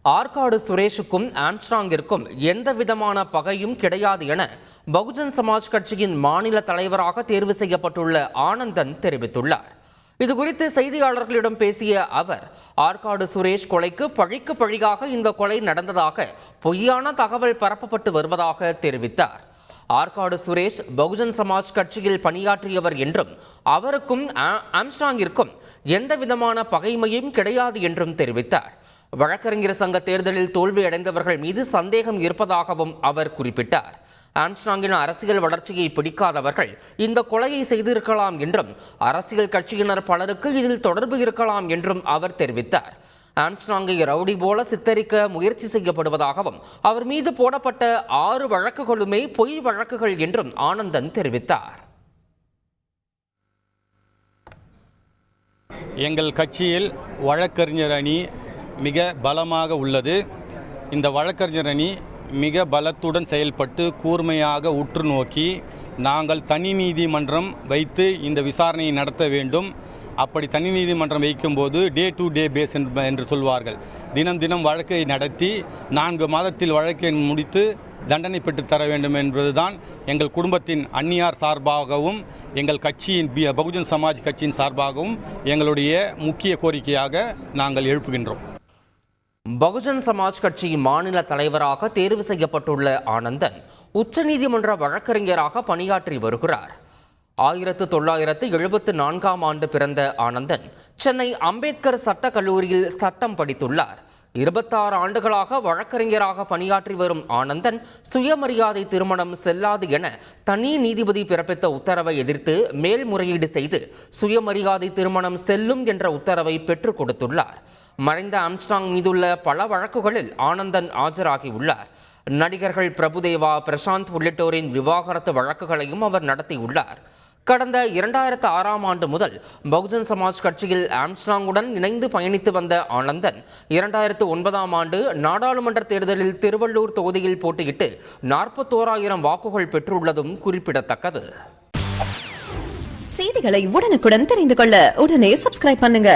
ஆற்காடு சுரேஷுக்கும் ஆம்ஸ்ட்ராங்கிற்கும் எந்தவிதமான பகையும் கிடையாது என பகுஜன் சமாஜ் கட்சியின் மாநில தலைவராக தேர்வு செய்யப்பட்டுள்ள ஆனந்தன் தெரிவித்துள்ளார். இதுகுறித்து செய்தியாளர்களிடம் பேசிய அவர், ஆற்காடு சுரேஷ் கொலைக்கு பழிக்கு பழியாக இந்த கொலை நடந்ததாக பொய்யான தகவல் பரப்பப்பட்டு வருவதாக தெரிவித்தார். ஆற்காடு சுரேஷ் பகுஜன் சமாஜ் கட்சியில் பணியாற்றியவர் என்றும் அவருக்கும் ஆம்ஸ்ட்ராங்கிற்கும் எந்தவிதமான பகைமையும் கிடையாது என்றும் தெரிவித்தார். வழக்கறிஞர் சங்க தேர்தலில் தோல்வியடைந்தவர்கள் மீது சந்தேகம் இருப்பதாகவும் அவர் குறிப்பிட்டார். ஆம்ஸ்ட்ராங்கின் அரசியல் வளர்ச்சியை பிடிக்காதவர்கள் இந்த கொலையை செய்திருக்கலாம் என்றும் அரசியல் கட்சியினர் பலருக்கு இதில் தொடர்பு இருக்கலாம் என்றும் அவர் தெரிவித்தார். ஆம்ஸ்ட்ராங்கை ரவுடி போல சித்தரிக்க முயற்சி செய்யப்படுவதாகவும் அவர் மீது போடப்பட்ட 6 வழக்குகளுமே பொய் வழக்குகள் என்றும் ஆனந்தன் தெரிவித்தார். எங்கள் கட்சியில் வழக்கறிஞர் அணி மிக பலமாக உள்ளது. இந்த வழக்கறிஞர் அணி மிக பலத்துடன் செயல்பட்டு கூர்மையாக உற்று நோக்கி நாங்கள் தனி நீதிமன்றம் வைத்து இந்த விசாரணையை நடத்த வேண்டும். அப்படி தனி நீதிமன்றம் வைக்கும்போது டே டு டே பேஸ் என்று சொல்வார்கள். தினம் தினம் வழக்கை நடத்தி 4 மாதத்தில் வழக்கை முடித்து தண்டனை பெற்று தர வேண்டும் என்பதுதான் எங்கள் குடும்பத்தின் அந்நியார் சார்பாகவும் எங்கள் கட்சியின் பகுஜன் சமாஜ் கட்சியின் சார்பாகவும் எங்களுடைய முக்கிய கோரிக்கையாக நாங்கள் எழுப்புகின்றோம். பகுஜன் சமாஜ் கட்சி மாநில தலைவராக தேர்வு செய்யப்பட்டுள்ள ஆனந்தன் உச்சநீதிமன்ற வழக்கறிஞராக பணியாற்றி வருகிறார். 1974ஆம் ஆண்டு பிறந்த ஆனந்தன் சென்னை அம்பேத்கர் சட்டக் கல்லூரியில் சட்டம் படித்துள்ளார். 26 ஆண்டுகளாக வழக்கறிஞராக பணியாற்றி வரும் ஆனந்தன் சுயமரியாதை திருமணம் செல்லாது என தனி நீதிபதி பிறப்பித்த உத்தரவை எதிர்த்து மேல்முறையீடு செய்து சுயமரியாதை திருமணம் செல்லும் என்ற உத்தரவை பெற்றுக் கொடுத்துள்ளார். மறைந்த ஆம்ஸ்ட்ராங் மீதுள்ள பல வழக்குகளில் ஆனந்தன் ஆஜராகியுள்ளார். நடிகர்கள் பிரபுதேவா, பிரசாந்த் உள்ளிட்டோரின் விவாகரத்து வழக்குகளையும் அவர் நடத்தியுள்ளார். கடந்த 2006ஆம் ஆண்டு முதல் பகுஜன் சமாஜ் கட்சியில் ஆம்ஸ்ட்ராங்குடன் இணைந்து பயணித்து வந்த ஆனந்தன் 2009ஆம் ஆண்டு நாடாளுமன்ற தேர்தலில் திருவள்ளூர் தொகுதியில் போட்டியிட்டு 41,000 வாக்குகள் பெற்றுள்ளதும் குறிப்பிடத்தக்கது. செய்திகளை உடனுக்குடன் தெரிந்து கொள்ள உடனே சப்ஸ்கிரைப் பண்ணுங்க.